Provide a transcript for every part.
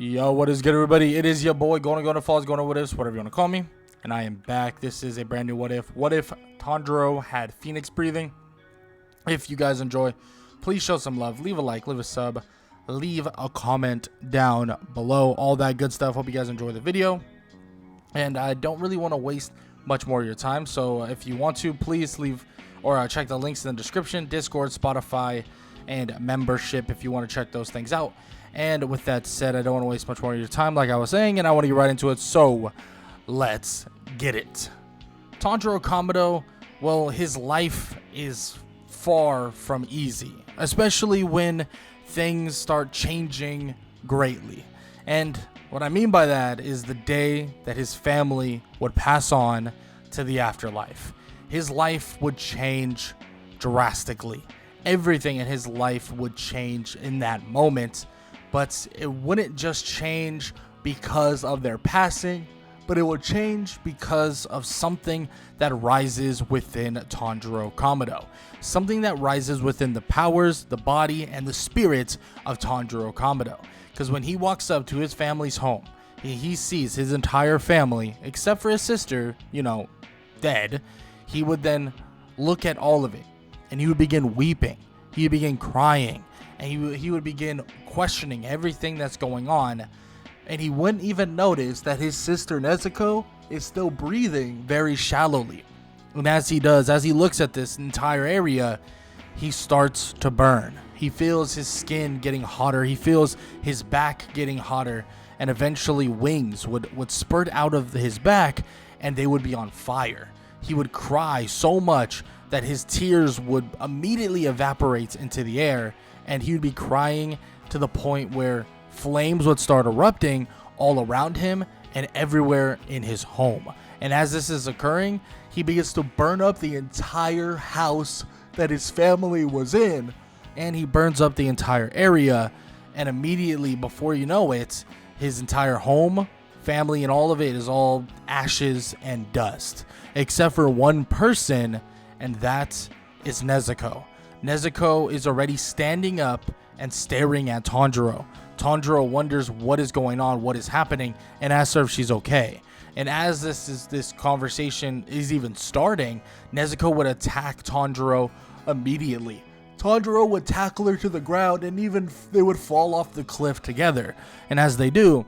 Yo, what is good, everybody? It is your boy, going to Falls, going to What Ifs, whatever you want to call me. And I am back. This is a brand new What If. What if Tanjiro had Phoenix breathing? If you guys enjoy, please show some love. Leave a like, leave a sub, leave a comment down below. All that good stuff. Hope you guys enjoy the video. And I don't really want to waste much more of your time. So if you want to, please leave or check the links in the description. Discord, Spotify, and membership if you want to check those things out. And with that said, I don't want to waste much more of your time, like I was saying, and I want to get right into it. So let's get it. Tanjiro Kamado, well, his life is far from easy, especially when things start changing greatly. And what I mean by that is the day that his family would pass on to the afterlife. His life would change drastically. Everything in his life would change in that moment. But it wouldn't just change because of their passing, but it would change because of something that rises within Tanjiro Kamado. Something that rises within the powers, the body, and the spirit of Tanjiro Kamado. Because when he walks up to his family's home, he sees his entire family, except for his sister, dead. He would then look at all of it, and he would begin weeping. He would begin crying. And he would begin questioning everything that's going on, and he wouldn't even notice that his sister Nezuko is still breathing very shallowly. And as he looks at this entire area, he starts to burn. He feels his skin getting hotter, he feels his back getting hotter, and eventually wings would spurt out of his back and they would be on fire. He would cry so much that his tears would immediately evaporate into the air, and he would be crying to the point where flames would start erupting all around him and everywhere in his home. And as this is occurring, he begins to burn up the entire house that his family was in, and he burns up the entire area, and immediately, before you know it, his entire home, family, and all of it is all ashes and dust, except for one person, and that is Nezuko. Nezuko is already standing up and staring at Tanjiro. Tanjiro wonders what is going on, what is happening, and asks her if she's okay. And as this conversation is even starting, Nezuko would attack Tanjiro immediately. Tanjiro would tackle her to the ground, and even they would fall off the cliff together. And as they do,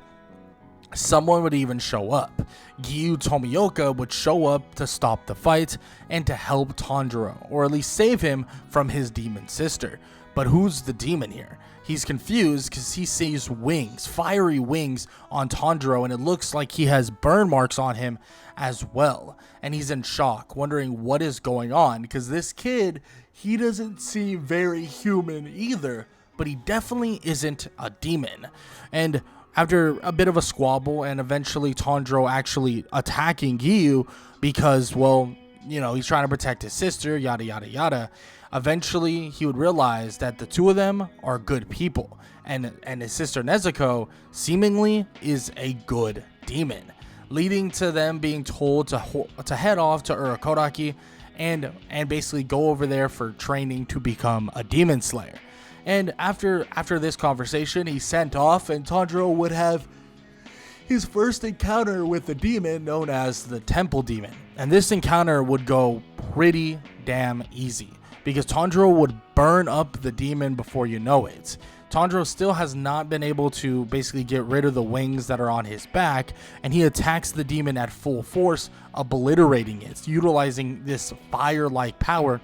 someone would even show up. Giyu Tomioka would show up to stop the fight and to help Tanjiro, or at least save him from his demon sister. But who's the demon here? He's confused because he sees wings, fiery wings on Tanjiro, and it looks like he has burn marks on him as well. And he's in shock, wondering what is going on, because this kid, he doesn't seem very human either, but he definitely isn't a demon. And after a bit of a squabble, and eventually Tanjiro actually attacking Giyu because, he's trying to protect his sister, yada, yada, yada. Eventually, he would realize that the two of them are good people, and his sister Nezuko seemingly is a good demon, leading to them being told to head off to Urakodaki and basically go over there for training to become a demon slayer. And after this conversation, he's sent off, and Tanjiro would have his first encounter with the demon known as the Temple Demon. And this encounter would go pretty damn easy, because Tanjiro would burn up the demon before you know it. Tanjiro still has not been able to basically get rid of the wings that are on his back, and he attacks the demon at full force, obliterating it, utilizing this fire-like power,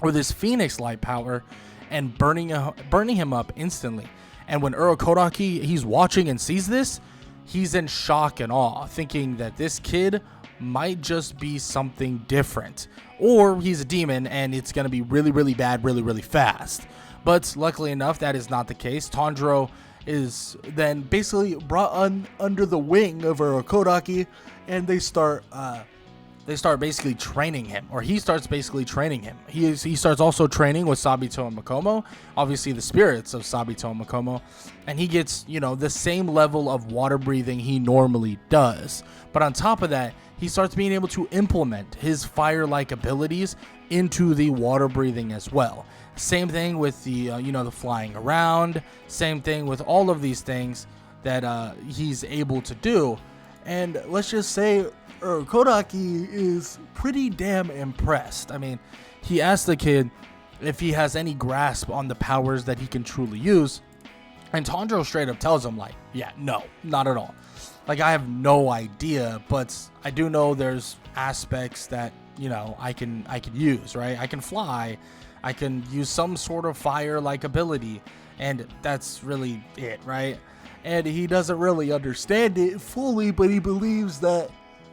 or this phoenix-like power, and burning him up instantly. And when Urakodaki, he's watching and sees this, he's in shock and awe, thinking that this kid might just be something different, or he's a demon and it's going to be really, really bad really, really fast. But luckily enough, that is not the case. Tanjiro is then basically brought under the wing of Urakodaki, and they start basically training him, or he starts basically training him. He starts also training with Sabito and Makomo, obviously the spirits of Sabito and Makomo, and he gets, the same level of water breathing he normally does. But on top of that, he starts being able to implement his fire-like abilities into the water breathing as well. Same thing with the, the flying around, same thing with all of these things. that he's able to do. And let's just say Kodaki is pretty damn impressed. I mean, he asked the kid if he has any grasp on the powers that he can truly use. And Tanjiro straight up tells him, like, yeah, no, not at all. Like, I have no idea, but I do know there's aspects that, you know, I can use, right? I can fly. I can use some sort of fire-like ability. And that's really it, right? And he doesn't really understand it fully, but he believes that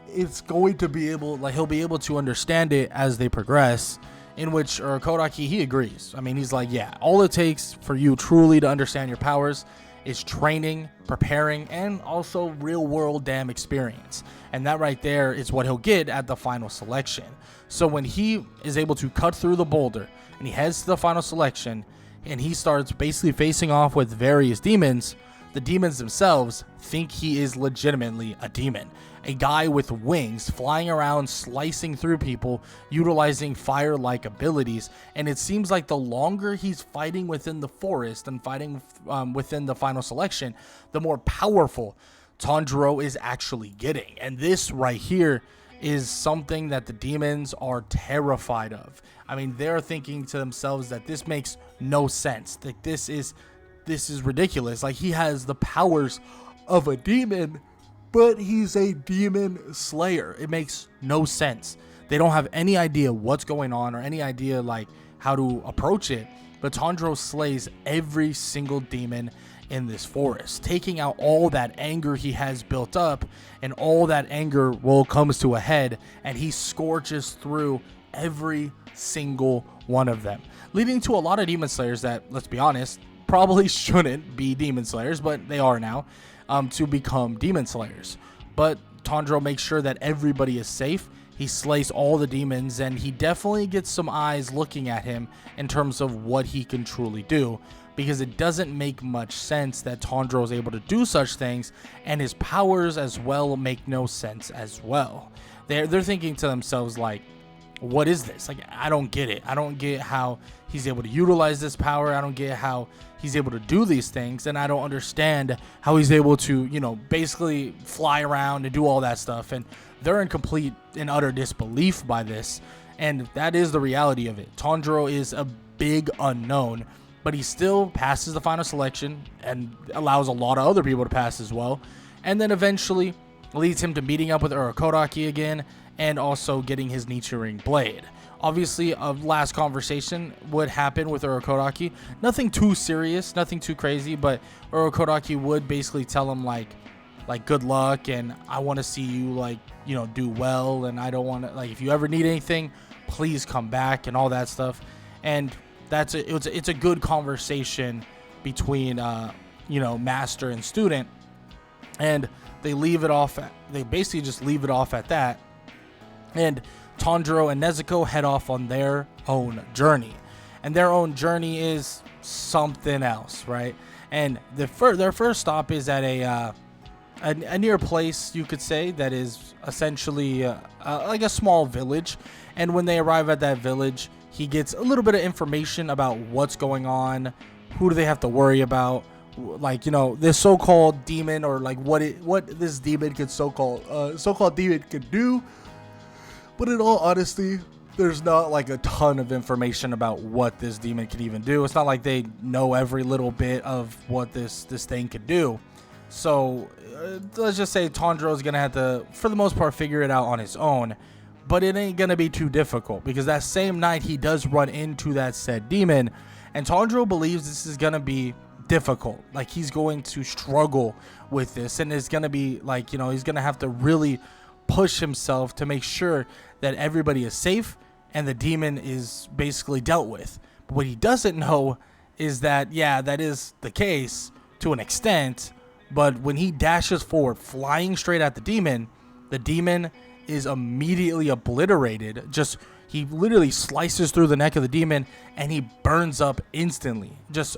it's going to be able, like, he'll be able to understand it as they progress. In which Kodaki, he agrees. I mean, he's like, yeah, all it takes for you truly to understand your powers is training, preparing, and also real-world damn experience. And that right there is what he'll get at the final selection. So when he is able to cut through the boulder and he heads to the final selection and he starts basically facing off with various demons, the demons themselves think he is legitimately a demon. A guy with wings flying around, slicing through people, utilizing fire-like abilities. And it seems like the longer he's fighting within the forest and fighting within the final selection, the more powerful Tanjiro is actually getting. And this right here is something that the demons are terrified of. I mean, they're thinking to themselves that this makes no sense. That this is ridiculous. Like, he has the powers of a demon, but he's a demon slayer. It makes no sense. They don't have any idea what's going on or any idea like how to approach it. But Tanjiro slays every single demon in this forest, taking out all that anger he has built up, and all that anger comes to a head, and he scorches through every single one of them, leading to a lot of demon slayers that, let's be honest, probably shouldn't be demon slayers, but they are now, to become demon slayers. But Tanjiro makes sure that everybody is safe. He slays all the demons, and he definitely gets some eyes looking at him in terms of what he can truly do, because it doesn't make much sense that Tanjiro is able to do such things, and his powers as well make no sense as well. They're thinking to themselves, like, what is this? Like, I don't get it. I don't get how he's able to utilize this power. I don't get how he's able to do these things, and I don't understand how he's able to, you know, basically fly around and do all that stuff. And they're in complete and utter disbelief by this, and that is the reality of it. Tanjiro is a big unknown, but he still passes the final selection and allows a lot of other people to pass as well, and then eventually leads him to meeting up with Urokodaki again, and also getting his Nichiren blade. Obviously, a last conversation would happen with Urokodaki. Nothing too serious, nothing too crazy, but Urokodaki would basically tell him like good luck, and I want to see you, like, you know, do well, and I don't want to, like, if you ever need anything, please come back, and all that stuff. And it's a good conversation between you know, master and student, and they basically just leave it off at that. And Tanjiro and Nezuko head off on their own journey, and their own journey is something else, right? And their first stop is at a near place, you could say, that is essentially like a small village. And when they arrive at that village, he gets a little bit of information about what's going on, who do they have to worry about, like, you know, this so-called demon, or like what this demon could so-called demon could do. But in all honesty, there's not like a ton of information about what this demon could even do. It's not like they know every little bit of what this thing could do. So let's just say Tanjiro is going to have to, for the most part, figure it out on his own. But it ain't going to be too difficult, because that same night he does run into that said demon. And Tanjiro believes this is going to be difficult. Like, he's going to struggle with this. And it's going to be like, you know, he's going to have to really push himself to make sure that everybody is safe and the demon is basically dealt with. But what he doesn't know is that, yeah, that is the case to an extent, but when he dashes forward, flying straight at the demon is immediately obliterated. He literally slices through the neck of the demon, and he burns up instantly, just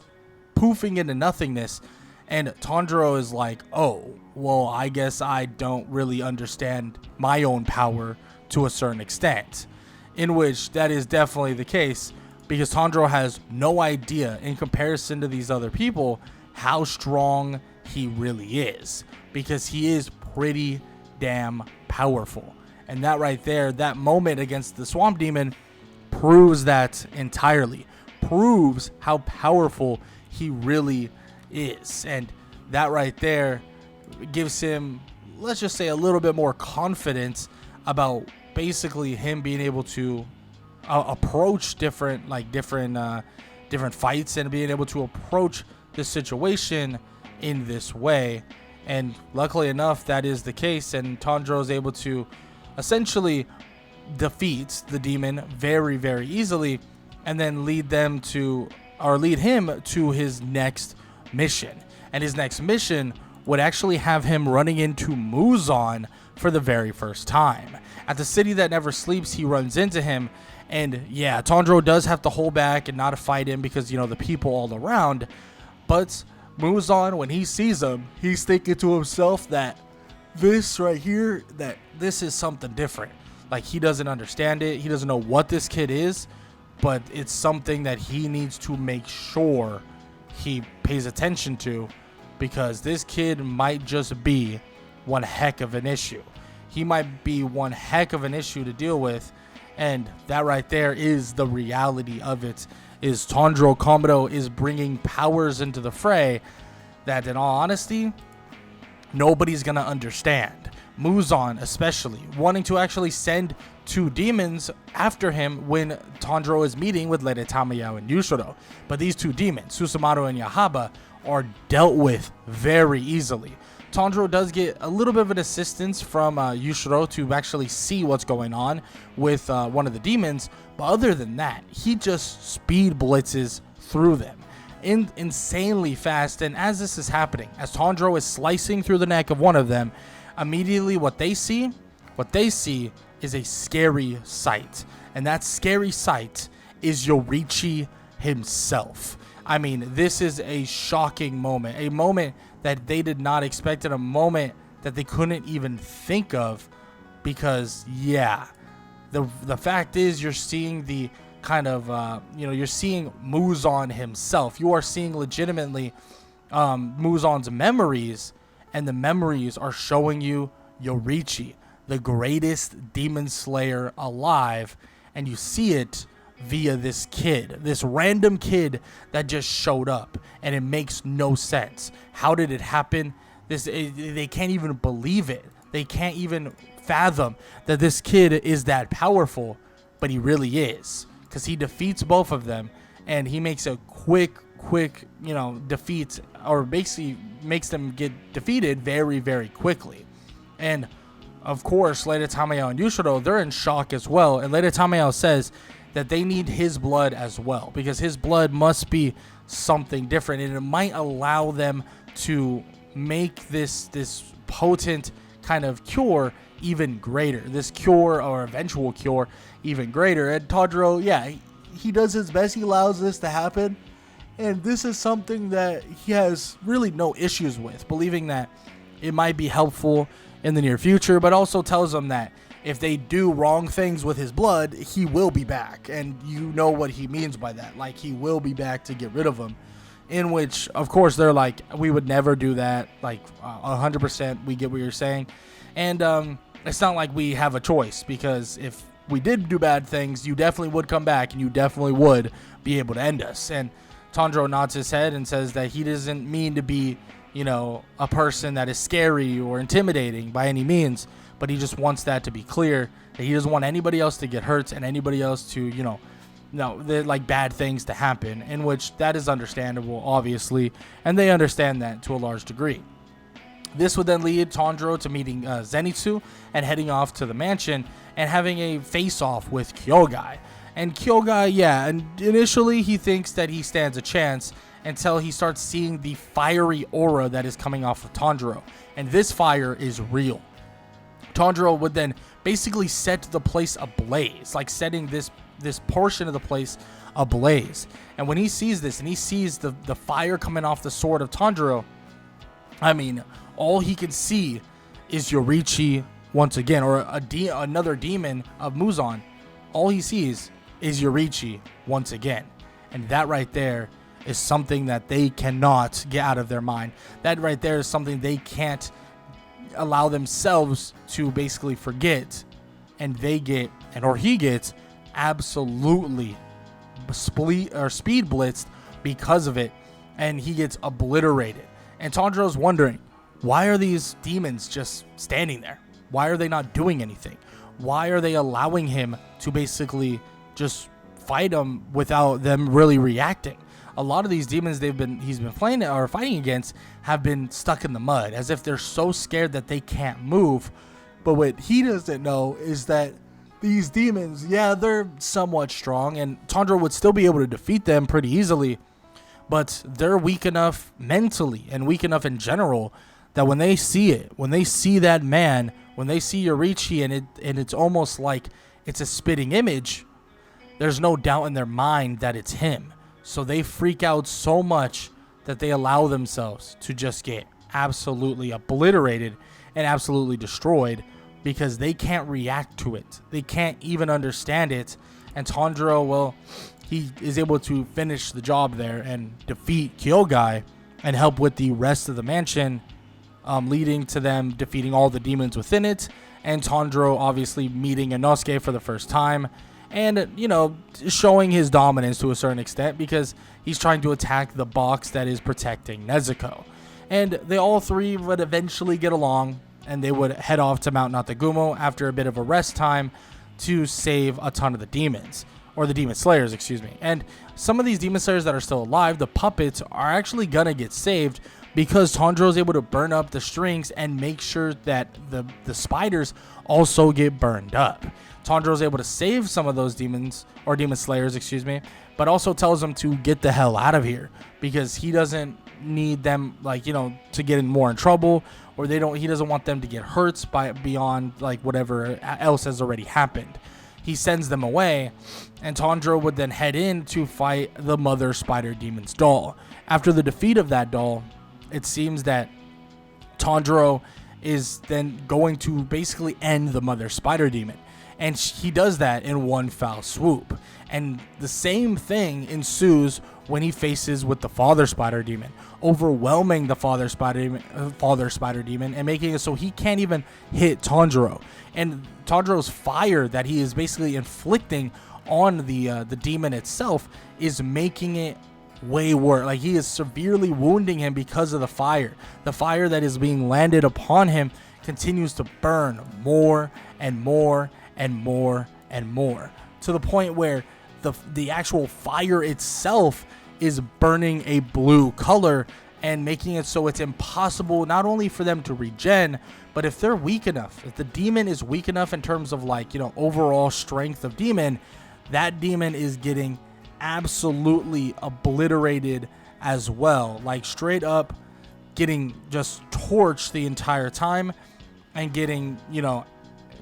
poofing into nothingness. And Tanjiro is like, oh, well, I guess I don't really understand my own power to a certain extent. In which that is definitely the case, because Tanjiro has no idea, in comparison to these other people, how strong he really is, because he is pretty damn powerful. And that right there, that moment against the Swamp Demon, proves that entirely. Proves how powerful he really is. And that right there gives him, let's just say, a little bit more confidence about basically him being able to approach different fights, and being able to approach the situation in this way. And luckily enough, that is the case, and Tanjiro is able to essentially defeat the demon very, very easily, and then lead him to his next mission. And his next mission would actually have him running into Muzan for the very first time. At the city that never sleeps, he runs into him, and yeah, Tanjiro does have to hold back and not fight him because, you know, the people all around. But Muzan, when he sees him, he's thinking to himself that this right here, that this is something different. Like, he doesn't understand it. He doesn't know what this kid is, but it's something that he needs to make sure he pays attention to, because this kid might just be one heck of an issue. He might be one heck of an issue to deal with, and that right there is the reality of it. Is Tanjiro Kamado is bringing powers into the fray that, in all honesty, nobody's gonna understand. Muzan especially, wanting to actually send 2 demons after him when Tanjiro is meeting with Lady Tamayo and Yushiro. But these 2 demons, Susumaru and Yahaba, are dealt with very easily. Tanjiro does get a little bit of an assistance from Yushiro to actually see what's going on with one of the demons, but other than that, he just speed blitzes through them insanely fast. And as this is happening, as Tanjiro is slicing through the neck of one of them, immediately what they see is a scary sight, and that scary sight is Yorichi himself. I mean, this is a shocking moment, a moment that they did not expect, and a moment that they couldn't even think of, because yeah, the fact is, you're seeing the kind of you're seeing Muzan himself. You are seeing legitimately Muzan's memories, and the memories are showing you Yorichi, the greatest demon slayer alive, and you see it via this kid, this random kid that just showed up, and it makes no sense. How did it happen? They can't even believe it. They can't even fathom that this kid is that powerful, but he really is, because he defeats both of them, and he makes a quick defeat, or basically makes them get defeated very, very quickly. And of course, Lady Tamayo and Yushiro, they're in shock as well, and Lady Tamayo says that they need his blood as well, because his blood must be something different, and it might allow them to make this potent kind of cure even greater, this cure or eventual cure even greater. And Tanjiro, yeah, he does his best. He allows this to happen, and this is something that he has really no issues with, believing that it might be helpful in the near future, but also tells them that if they do wrong things with his blood, he will be back. And you know what he means by that. Like, he will be back to get rid of him. In which, of course, they're like, we would never do that. Like, 100%, we get what you're saying. And it's not like we have a choice, because if we did do bad things, you definitely would come back, and you definitely would be able to end us. And Tanjiro nods his head and says that he doesn't mean to be, a person that is scary or intimidating by any means, but he just wants that to be clear, that he doesn't want anybody else to get hurt and anybody else to, like bad things to happen, in which that is understandable, obviously, and they understand that to a large degree. This would then lead Tanjiro to meeting Zenitsu and heading off to the mansion and having a face-off with Kyogai. And Kyogai, yeah, and initially he thinks that he stands a chance until he starts seeing the fiery aura that is coming off of Tanjiro. And this fire is real. Tanjiro would then basically set the place ablaze, like setting this portion of the place ablaze. And when he sees this, and he sees the fire coming off the sword of Tanjiro, I mean, all he can see is Yorichi once again, or another demon of Muzan. All he sees is Yorichi once again. And that right there is something that they cannot get out of their mind. That right there is something they can't allow themselves to basically forget, and he gets absolutely speed blitzed because of it, and he gets obliterated. And Tanjiro's wondering, why are these demons just standing there? Why are they not doing anything? Why are they allowing him to basically just fight them without them really reacting? A lot of these demons he's been playing or fighting against have been stuck in the mud, as if they're so scared that they can't move. But what he doesn't know is that these demons, yeah, they're somewhat strong, and Tanjiro would still be able to defeat them pretty easily, but they're weak enough mentally and weak enough in general that when they see it, when they see that man, when they see Yorichi, and it's almost like it's a spitting image, there's no doubt in their mind that it's him. So they freak out so much that they allow themselves to just get absolutely obliterated and absolutely destroyed because they can't react to it. They can't even understand it. And Tanjiro, well, he is able to finish the job there and defeat Kyogai and help with the rest of the mansion, leading to them defeating all the demons within it, and Tanjiro obviously meeting Inosuke for the first time, and, you know, showing his dominance to a certain extent because he's trying to attack the box that is protecting Nezuko. And they all three would eventually get along, and they would head off to Mount Natagumo after a bit of a rest time to save a ton of the demons, or the demon slayers, excuse me. And some of these demon slayers that are still alive, the puppets, are actually gonna get saved because Tanjiro is able to burn up the strings and make sure that the spiders also get burned up. Tanjiro is able to save some of those demons, or demon slayers, excuse me, but also tells them to get the hell out of here because he doesn't need them, like, you know, to get in more in trouble, or he doesn't want them to get hurt beyond like whatever else has already happened. He sends them away, and Tanjiro would then head in to fight the Mother Spider Demon's doll. After the defeat of that doll, it seems that Tanjiro is then going to basically end the Mother Spider Demon. And he does that in one foul swoop. And the same thing ensues when he faces with the Father Spider Demon, overwhelming the Father Spider Demon and making it so he can't even hit Tanjiro. And Tanjiro's fire that he is basically inflicting on the demon itself is making it way worse. Like, he is severely wounding him because of the fire. The fire that is being landed upon him continues to burn more and more and more and more, to the point where the actual fire itself is burning a blue color and making it so it's impossible not only for them to regen, but if they're weak enough, if the demon is weak enough in terms of, like, you know, overall strength of demon, that demon is getting absolutely obliterated as well, like straight up getting just torched the entire time and getting, you know,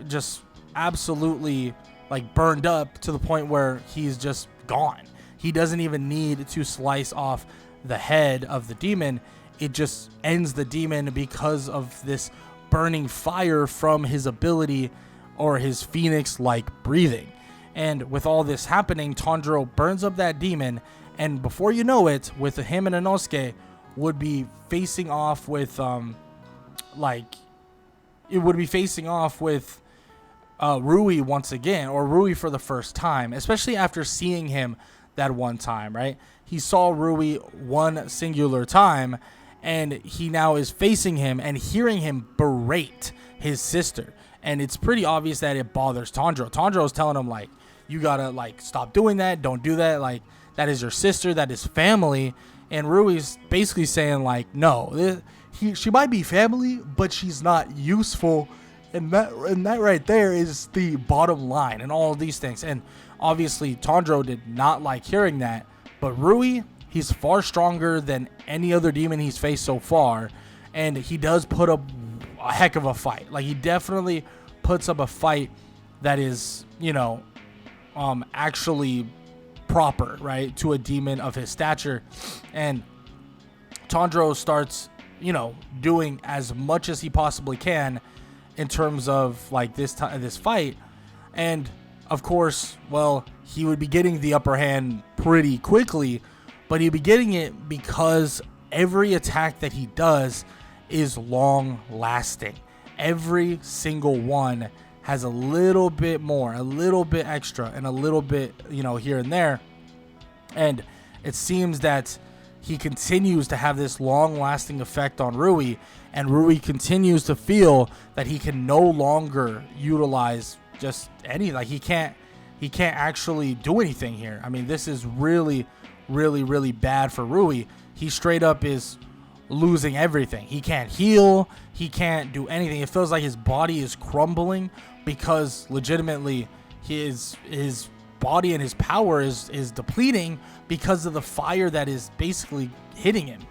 just absolutely like burned up to the point where he's just gone. He doesn't even need to slice off the head of the demon. It just ends the demon because of this burning fire from his ability, or his phoenix-like breathing. And with all this happening, Tanjiro burns up that demon, and before you know it, with him and Inosuke would be facing off with Rui once again, or Rui for the first time, especially after seeing him that one time, right? He saw Rui one singular time, and he now is facing him and hearing him berate his sister. And it's pretty obvious that it bothers Tanjiro. Tanjiro is telling him, like, you gotta, like, stop doing that. Don't do that. Like, that is your sister. That is family. And Rui's basically saying, like, no, she might be family, but she's not useful. And that right there is the bottom line and all of these things. And obviously Tanjiro did not like hearing that. But Rui, he's far stronger than any other demon he's faced so far. And he does put up a heck of a fight. Like, he definitely puts up a fight that is, you know, actually proper, right, to a demon of his stature. And Tanjiro starts, you know, doing as much as he possibly can in terms of, like, this fight. And of course, well, he would be getting the upper hand pretty quickly, but he'll be getting it because every attack that he does is long lasting. Every single one has a little bit more, a little bit extra, and a little bit, here and there. And it seems that he continues to have this long-lasting effect on Rui, and Rui continues to feel that he can no longer utilize just any, like he can't actually do anything here. I mean, this is really, really, really bad for Rui. He straight up is losing everything. He can't heal. He can't do anything. It feels like his body is crumbling because legitimately his body and his power is depleting because of the fire that is basically hitting him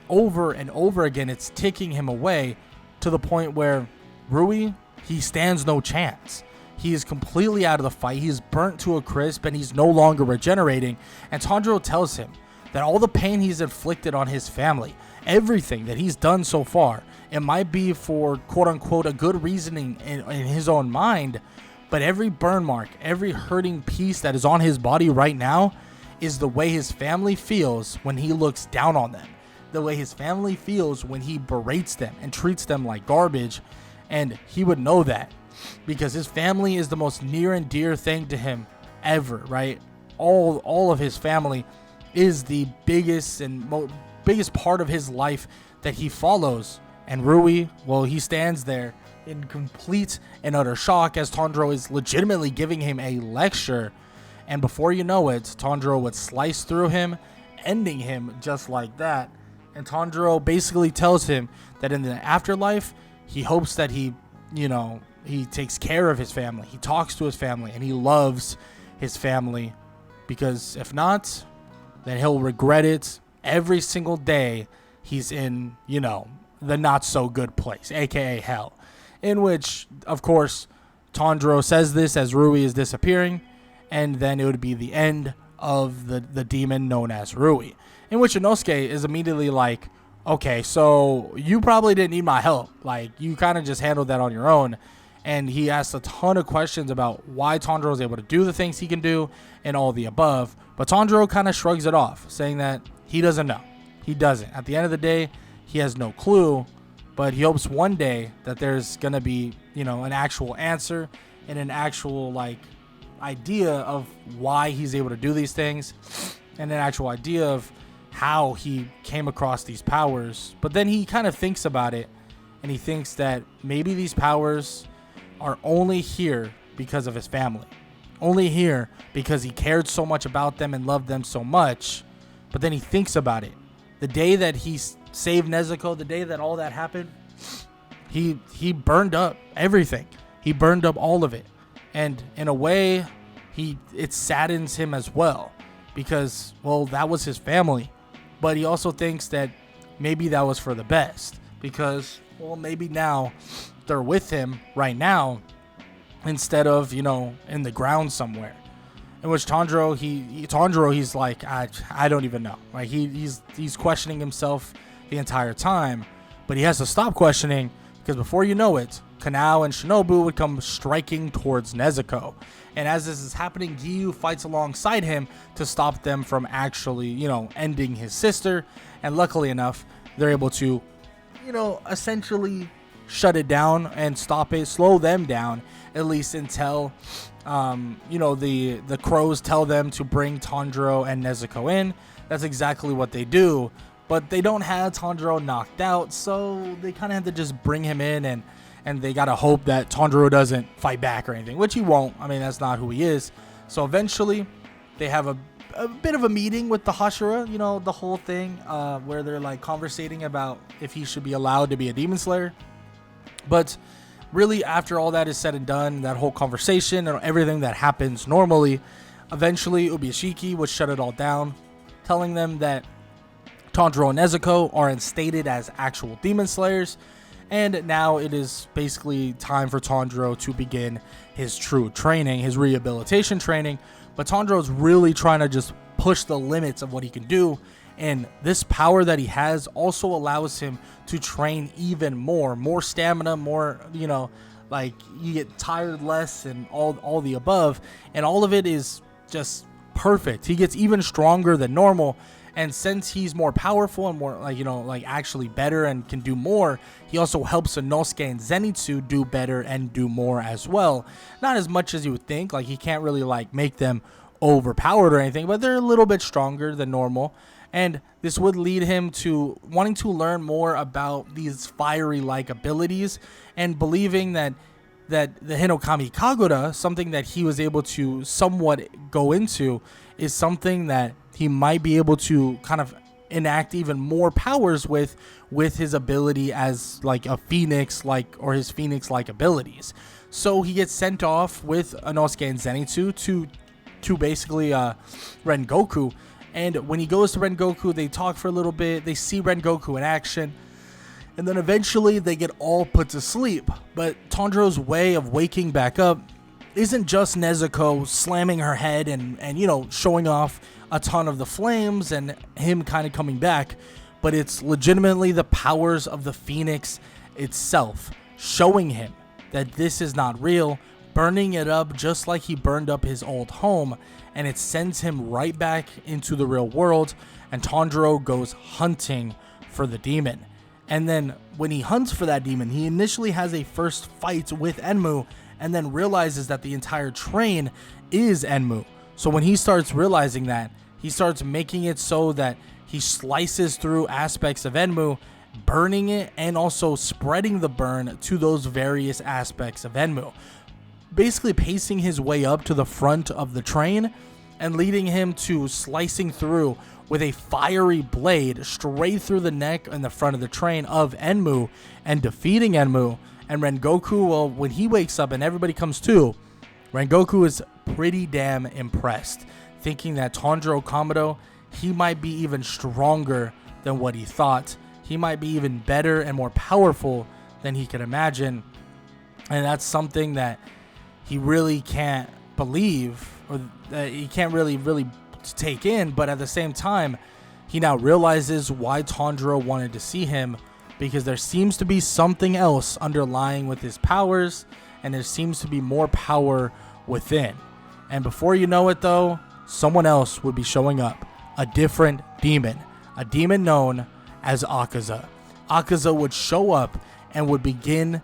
over and over again. It's ticking him away to the point where Rui, he stands no chance. He is completely out of the fight. He's burnt to a crisp and he's no longer regenerating. And Tanjiro tells him that all the pain he's inflicted on his family, everything that he's done so far, it might be for quote unquote a good reasoning in his own mind, but every burn mark, every hurting piece that is on his body right now is the way his family feels when he looks down on them, the way his family feels when he berates them and treats them like garbage. And he would know that because his family is the most near and dear thing to him ever, right? All of his family is the biggest and biggest part of his life that he follows. And Rui, well, he stands there in complete and utter shock as Tanjiro is legitimately giving him a lecture. And before you know it, Tanjiro would slice through him, ending him just like that. And Tanjiro basically tells him that in the afterlife, he hopes that he takes care of his family. He talks to his family and he loves his family, because if not, then he'll regret it every single day he's in, the not so good place, aka hell. In which, of course, Tanjiro says this as Rui is disappearing, and then it would be the end of the demon known as Rui. In which Inosuke is immediately like, okay, so you probably didn't need my help. Like, you kind of just handled that on your own. And he asks a ton of questions about why Tanjiro is able to do the things he can do and all the above. But Tanjiro kind of shrugs it off, saying that he doesn't know. He doesn't. At the end of the day, he has no clue. But he hopes one day that there's going to be, an actual answer and an actual, idea of why he's able to do these things, and an actual idea of how he came across these powers. But then he kind of thinks about it, and he thinks that maybe these powers are only here because of his family. Only here because he cared so much about them and loved them so much. But then he thinks about it. The day that he saved Nezuko, the day that all that happened, he burned up everything. He burned up all of it. And in a way, it saddens him as well, because, well, that was his family. But he also thinks that maybe that was for the best, because, well, maybe now they're with him right now instead of, in the ground somewhere. In which Tanjiro, he's like, I don't even know. Like, he's questioning himself the entire time, but he has to stop questioning, because before you know it, Kanao and Shinobu would come striking towards Nezuko. And as this is happening, Giyu fights alongside him to stop them from actually, ending his sister. And luckily enough, they're able to, essentially shut it down and stop it, slow them down, at least until, the crows tell them to bring Tanjiro and Nezuko in. That's exactly what they do. But they don't have Tanjiro knocked out, so they kind of have to just bring him in, and they got to hope that Tanjiro doesn't fight back or anything, which he won't. I mean, that's not who he is. So eventually, they have a bit of a meeting with the Hashira, the whole thing, where they're conversating about if he should be allowed to be a demon slayer. But really, after all that is said and done, that whole conversation and everything that happens normally, eventually Ubishiki would shut it all down, telling them that Tanjiro and Nezuko are instated as actual demon slayers, and now it is basically time for Tanjiro to begin his true training, his rehabilitation training. But Tanjiro's really trying to just push the limits of what he can do, and this power that he has also allows him to train even more stamina, more, you get tired less, and all the above, and all of it is just perfect. He gets even stronger than normal. And since he's more powerful and more like actually better and can do more, he also helps Inosuke and Zenitsu do better and do more as well. Not as much as you would think. Like, he can't really like make them overpowered or anything, but they're a little bit stronger than normal. And this would lead him to wanting to learn more about these fiery-like abilities and believing that the Hinokami Kagura, something that he was able to somewhat go into, is something that he might be able to kind of enact even more powers with his ability as like a phoenix, or his phoenix-like abilities. So he gets sent off with Inosuke and Zenitsu to basically Rengoku. And when he goes to Rengoku, they talk for a little bit. They see Rengoku in action. And then eventually they get all put to sleep. But Tanjiro's way of waking back up isn't just Nezuko slamming her head and showing off a ton of the flames and him kind of coming back. But it's legitimately the powers of the Phoenix itself showing him that this is not real, burning it up just like he burned up his old home. And it sends him right back into the real world. And Tanjiro goes hunting for the demon. And then when he hunts for that demon, he initially has a first fight with Enmu and then realizes that the entire train is Enmu. So when he starts realizing that, he starts making it so that he slices through aspects of Enmu, burning it and also spreading the burn to those various aspects of Enmu. Basically pacing his way up to the front of the train and leading him to slicing through with a fiery blade straight through the neck and the front of the train of Enmu and defeating Enmu. And Rengoku, well, when he wakes up and everybody comes to, Rengoku is pretty damn impressed, thinking that Tanjiro Kamado, he might be even stronger than what he thought. He might be even better and more powerful than he could imagine. And that's something that he really can't believe, or that he can't really take in. But at the same time, he now realizes why Tanjiro wanted to see him, because there seems to be something else underlying with his powers, and there seems to be more power within. And before you know it though, someone else would be showing up, a different demon, a demon known as Akaza. Akaza would show up and would begin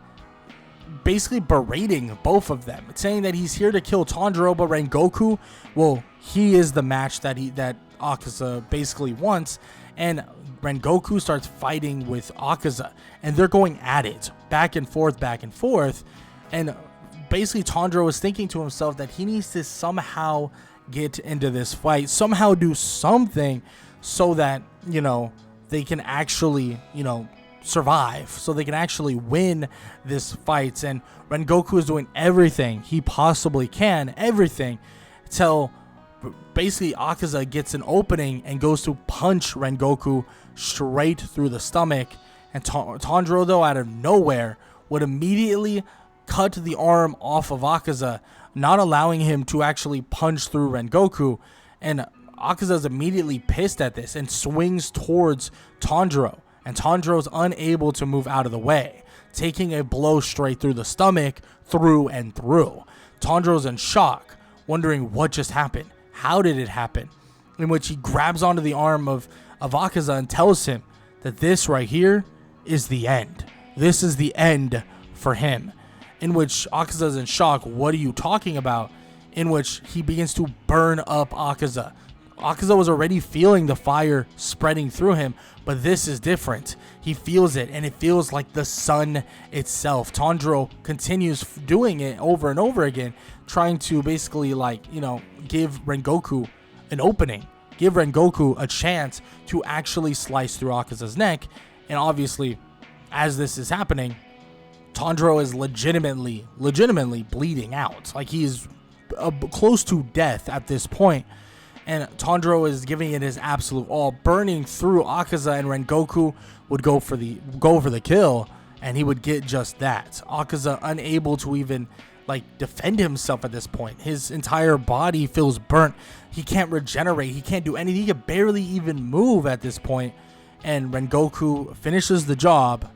basically berating both of them, saying that he's here to kill Tanjiro, but Rengoku, well, he is the match that Akaza basically wants. And Rengoku starts fighting with Akaza, and they're going at it back and forth. And basically Tanjiro is thinking to himself that he needs to somehow get into this fight, somehow do something so that, they can actually, survive, so they can actually win this fight. And Rengoku is doing everything he possibly can, everything, till basically Akaza gets an opening and goes to punch Rengoku straight through the stomach. And Tanjiro, though, out of nowhere, would immediately cut the arm off of Akaza, not allowing him to actually punch through Rengoku. And Akaza is immediately pissed at this and swings towards Tanjiro. And Tanjiro's unable to move out of the way, taking a blow straight through the stomach, through and through. Tanjiro's in shock, wondering what just happened. How did it happen? In which he grabs onto the arm of Akaza and tells him that this right here is the end. This is the end for him. In which Akaza's in shock. What are you talking about? In which he begins to burn up Akaza. Akaza was already feeling the fire spreading through him, but this is different. He feels it, and it feels like the sun itself. Tanjiro continues doing it over and over again, trying to basically give Rengoku an opening, give Rengoku a chance to actually slice through Akaza's neck. And obviously, as this is happening, Tanjiro is legitimately bleeding out. Like, he is close to death at this point. And Tanjiro is giving it his absolute all, burning through Akaza, and Rengoku would go for the kill, and he would get just that. Akaza unable to even defend himself at this point. His entire body feels burnt. He can't regenerate. He can't do anything. He can barely even move at this point. And Rengoku finishes the job,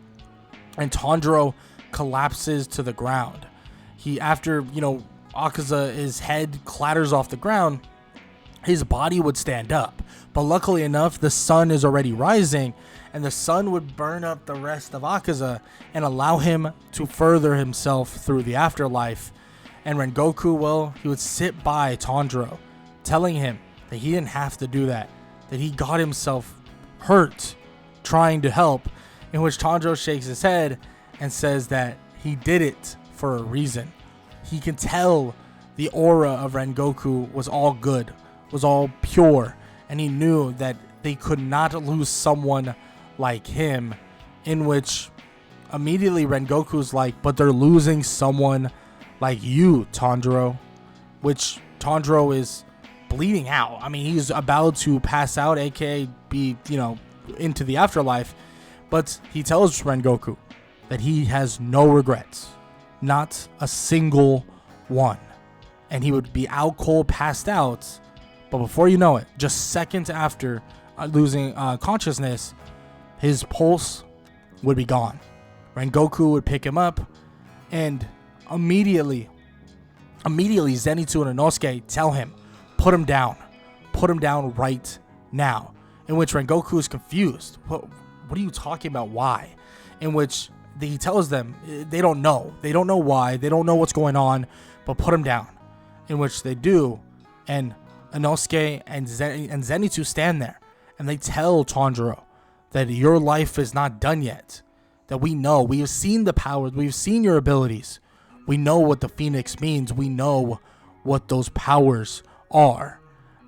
and Tanjiro collapses to the ground. Akaza's head clatters off the ground, his body would stand up. But luckily enough, the sun is already rising, and the sun would burn up the rest of Akaza and allow him to further himself through the afterlife. And Rengoku, well, he would sit by Tanjiro, telling him that he didn't have to do that he got himself hurt trying to help, in which Tanjiro shakes his head and says that he did it for a reason. He can tell the aura of Rengoku was all good, was all pure, and he knew that they could not lose someone like him, in which immediately Rengoku's like, but they're losing someone like you, Tanjiro, which Tanjiro is bleeding out. I mean, he's about to pass out, aka be, into the afterlife, but he tells Rengoku that he has no regrets, not a single one, and he would be out cold, passed out. But before you know it, just seconds after losing consciousness, his pulse would be gone. Rengoku would pick him up, and immediately Zenitsu and Inosuke tell him, put him down right now. In which Rengoku is confused. What are you talking about? Why? In which he tells them they don't know why, they don't know what's going on, but put him down. In which they do, and Inosuke and Zenitsu stand there, and they tell Tanjiro that your life is not done yet. That we have seen the powers, we've seen your abilities, we know what the Phoenix means, we know what those powers are,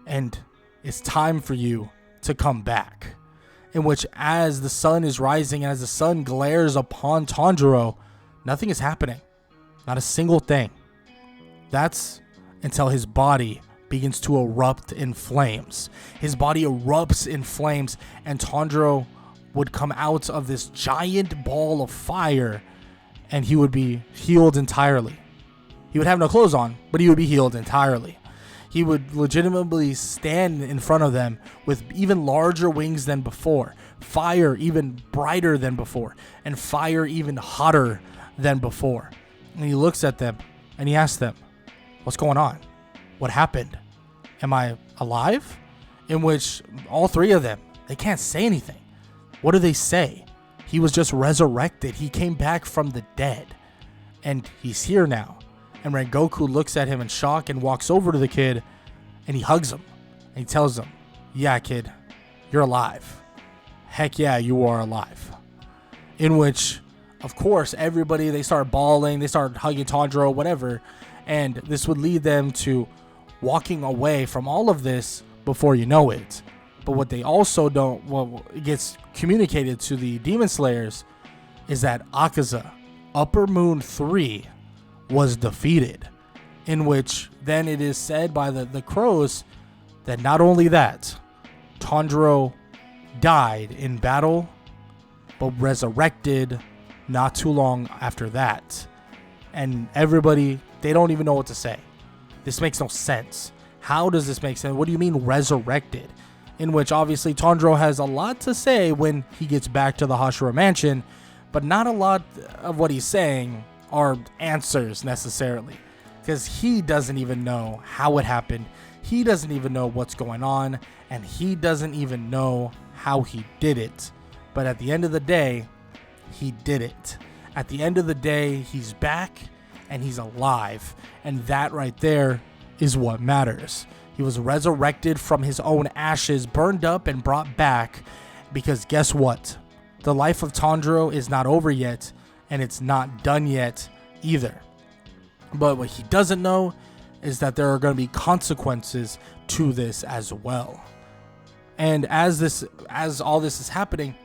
and it's time for you to come back. In which, as the sun is rising and as the sun glares upon Tanjiro, nothing is happening, not a single thing. That's until his body begins to erupt in flames. His body erupts in flames, and Tanjiro would come out of this giant ball of fire, and he would be healed entirely. He would have no clothes on, but he would be healed entirely. He would legitimately stand in front of them with even larger wings than before, fire even brighter than before, and fire even hotter than before. And he looks at them and he asks them, what's going on? What happened? Am I alive? In which all three of them, they can't say anything. What do they say? He was just resurrected. He came back from the dead, and he's here now. And Rengoku looks at him in shock and walks over to the kid, and he hugs him. And he tells him, yeah, kid, you're alive. Heck yeah, you are alive. In which, of course, everybody, they start bawling, they start hugging Tanjiro, whatever. And this would lead them to walking away from all of this before you know it. But what they also don't, it gets communicated to the Demon Slayers, is that Akaza, Upper Moon 3, was defeated. In which then it is said by the crows that not only that, Tanjiro died in battle, but resurrected not too long after that. And everybody, they don't even know what to say. This makes no sense. How does this make sense? What do you mean resurrected? In which obviously Tanjiro has a lot to say when he gets back to the Hashira mansion, but not a lot of what he's saying are answers necessarily, because he doesn't even know how it happened. He doesn't even know what's going on, and he doesn't even know how he did it. But at the end of the day, he did it. At the end of the day, he's back and he's alive, and that right there is what matters. He was resurrected from his own ashes, burned up and brought back, because guess what? The life of Tanjiro is not over yet, and it's not done yet either. But what he doesn't know is that there are going to be consequences to this as well. And as all this is happening,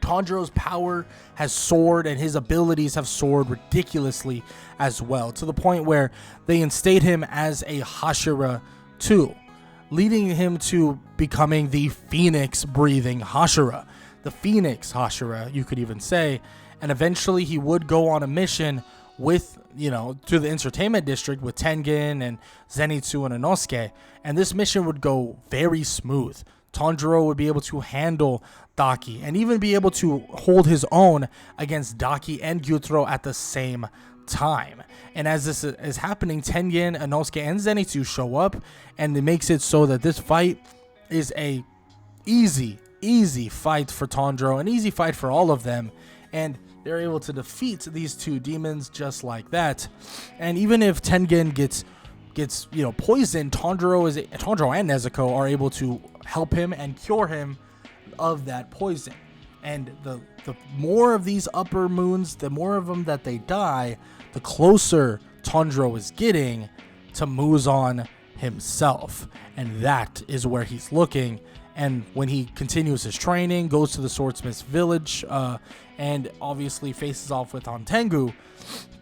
Tanjiro's power has soared and his abilities have soared ridiculously as well, to the point where they instate him as a Hashira too, leading him to becoming the Phoenix breathing Hashira, the Phoenix Hashira, you could even say. And eventually he would go on a mission with, to the entertainment district with Tengen and Zenitsu and Inosuke, and this mission would go very smooth. Tanjiro would be able to handle Daki and even be able to hold his own against Daki and Gyutaro at the same time. And as this is happening, Tengen, Inosuke, and Zenitsu show up, and it makes it so that this fight is a easy fight for Tanjiro, an easy fight for all of them, and they're able to defeat these two demons just like that. And even if Tengen gets poisoned, Tanjiro and Nezuko are able to help him and cure him of that poison. And the more of these upper moons, the more of them that they die, the closer Tanjiro is getting to Muzan himself. And that is where he's looking. And when he continues his training, goes to the swordsmith's village, and obviously faces off with Hantengu,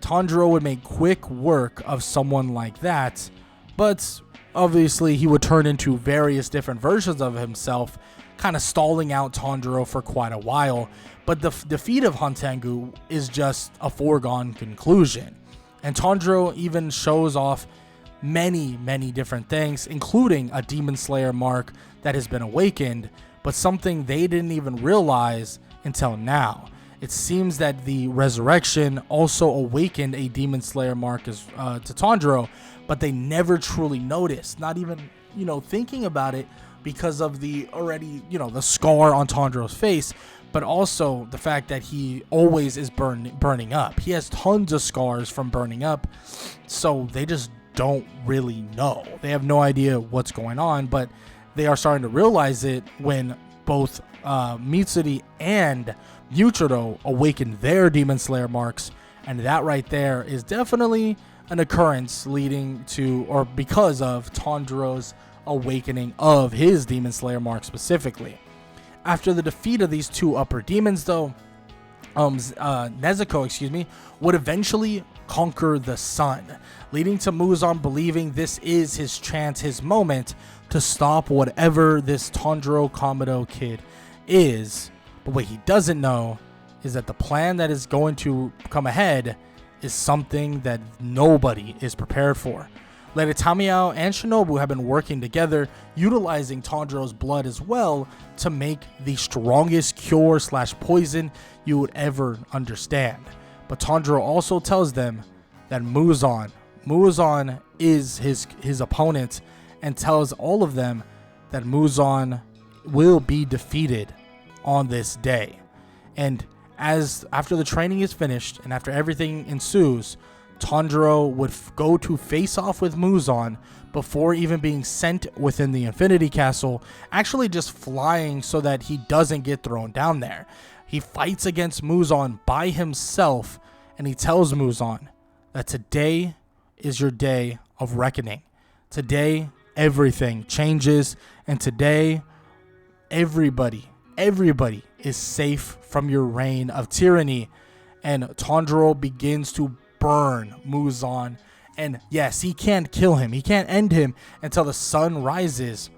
Tanjiro would make quick work of someone like that. But obviously he would turn into various different versions of himself, kind of stalling out Tanjiro for quite a while. But the defeat of Hantengu is just a foregone conclusion. And Tanjiro even shows off many different things, including a Demon Slayer mark that has been awakened, but something they didn't even realize until now. It seems that the resurrection also awakened a Demon Slayer mark to Tanjiro, but they never truly noticed, not even, thinking about it, because of the already, the scar on Tanjiro's face, but also the fact that he always is burning up. He has tons of scars from burning up, so they just don't really know. They have no idea what's going on, but they are starting to realize it when both Mitsuri and Muchiro awaken their Demon Slayer marks, and that right there is definitely an occurrence leading to, or because of, Tanjiro's awakening of his Demon Slayer mark specifically. After the defeat of these two upper demons, though, Nezuko, would eventually conquer the sun, leading to Muzan believing this is his chance, his moment to stop whatever this Tanjiro Kamado kid is. But what he doesn't know is that the plan that is going to come ahead is something that nobody is prepared for. Later, Tamayo and Shinobu have been working together, utilizing Tanjiro's blood as well to make the strongest cure/poison you would ever understand. But Tanjiro also tells them that Muzan is his opponent, and tells all of them that Muzan will be defeated on this day. And after the training is finished and after everything ensues, Tanjiro would go to face off with Muzan before even being sent within the Infinity Castle, actually just flying so that he doesn't get thrown down there. He fights against Muzan by himself, and he tells Muzan that today is your day of reckoning. Today, everything changes, and today, everybody is safe from your reign of tyranny. And Tanjiro begins to burn Muzan, and yes, he can't kill him, he can't end him until the sun rises,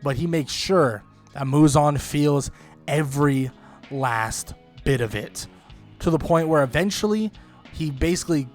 but he makes sure that Muzan feels every last bit of it, to the point where eventually he basically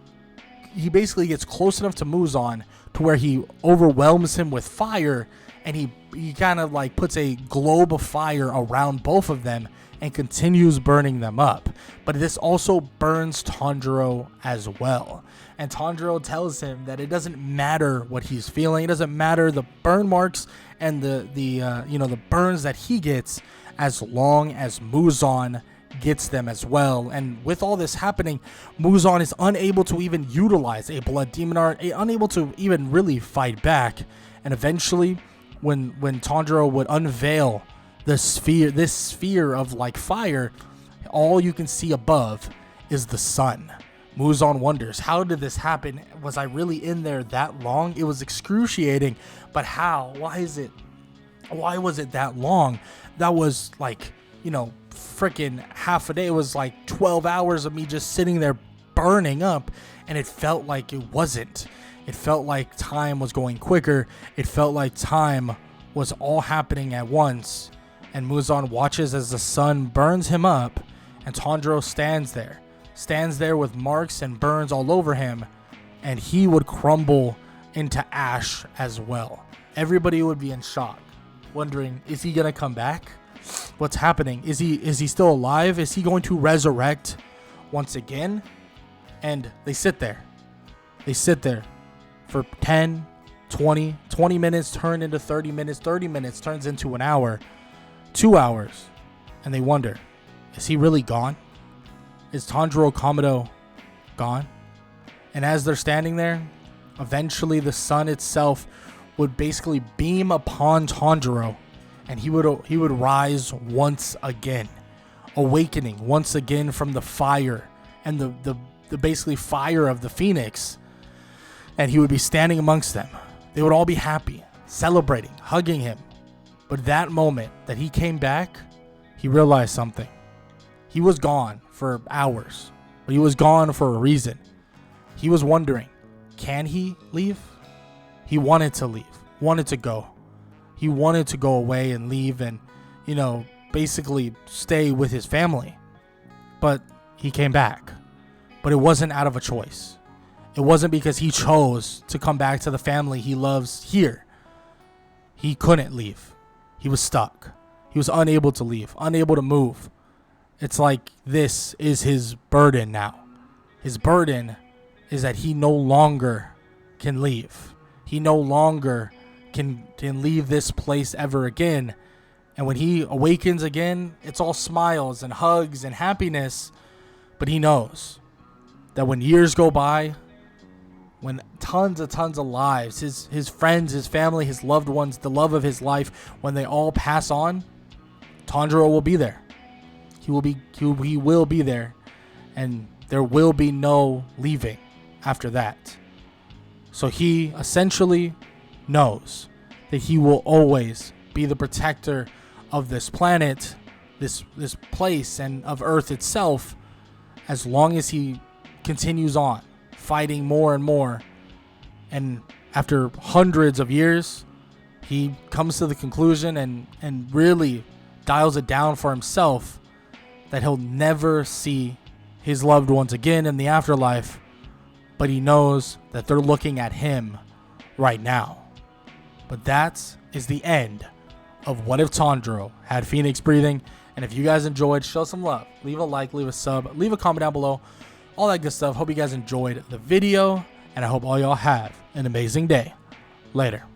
gets close enough to Muzan to where he overwhelms him with fire, and he kind of like puts a globe of fire around both of them and continues burning them up. But this also burns Tanjiro as well. And Tanjiro tells him that it doesn't matter what he's feeling. It doesn't matter the burn marks and the burns that he gets, as long as Muzan gets them as well. And with all this happening, Muzan is unable to even utilize a blood demon art, unable to even really fight back. And eventually, when Tanjiro would unveil this sphere of like fire, all you can see above is the sun. Muzan wonders, how did this happen? Was I really in there that long? It was excruciating, but how? Why was it that long? That was like, freaking half a day. It was like 12 hours of me just sitting there burning up, and it felt like it wasn't. It felt like time was going quicker. It felt like time was all happening at once. And Muzan watches as the sun burns him up, and Tanjiro stands there with marks and burns all over him, and he would crumble into ash as well. Everybody would be in shock, wondering, is he gonna come back? What's happening? Is he still alive? Is he going to resurrect once again? And they sit there. They sit there for 10, 20 minutes turn into 30 minutes. 30 minutes turns into an hour, 2 hours. And they wonder, is he really gone? Is Tanjiro Kamado gone? And as they're standing there, eventually the sun itself would basically beam upon Tanjiro, and he would rise once again, awakening once again from the fire and the basically fire of the phoenix, and he would be standing amongst them. They would all be happy, celebrating, hugging him. But that moment that he came back, he realized something. He was gone for hours, but he was gone for a reason. He was wondering, can he leave? He wanted to leave, wanted to go. He wanted to go away and leave and, basically stay with his family. But he came back. But it wasn't out of a choice. It wasn't because he chose to come back to the family he loves here. He couldn't leave. He was stuck. He was unable to leave, unable to move. It's like this is his burden now. His burden is that he no longer can leave. He no longer can leave this place ever again. And when he awakens again, it's all smiles and hugs and happiness. But he knows that when years go by, when tons of lives, his friends, his family, his loved ones, the love of his life, when they all pass on, Tanjiro will be there. He will be there, and there will be no leaving after that. So he essentially knows that he will always be the protector of this planet, this place, and of Earth itself, as long as he continues on fighting more and more. And after hundreds of years, he comes to the conclusion and really dials it down for himself that he'll never see his loved ones again in the afterlife, but he knows that they're looking at him right now. But that is the end of What If Tanjiro Had Phoenix Breathing. And if you guys enjoyed, show some love. Leave a like, leave a sub, leave a comment down below. All that good stuff. Hope you guys enjoyed the video, and I hope all y'all have an amazing day. Later.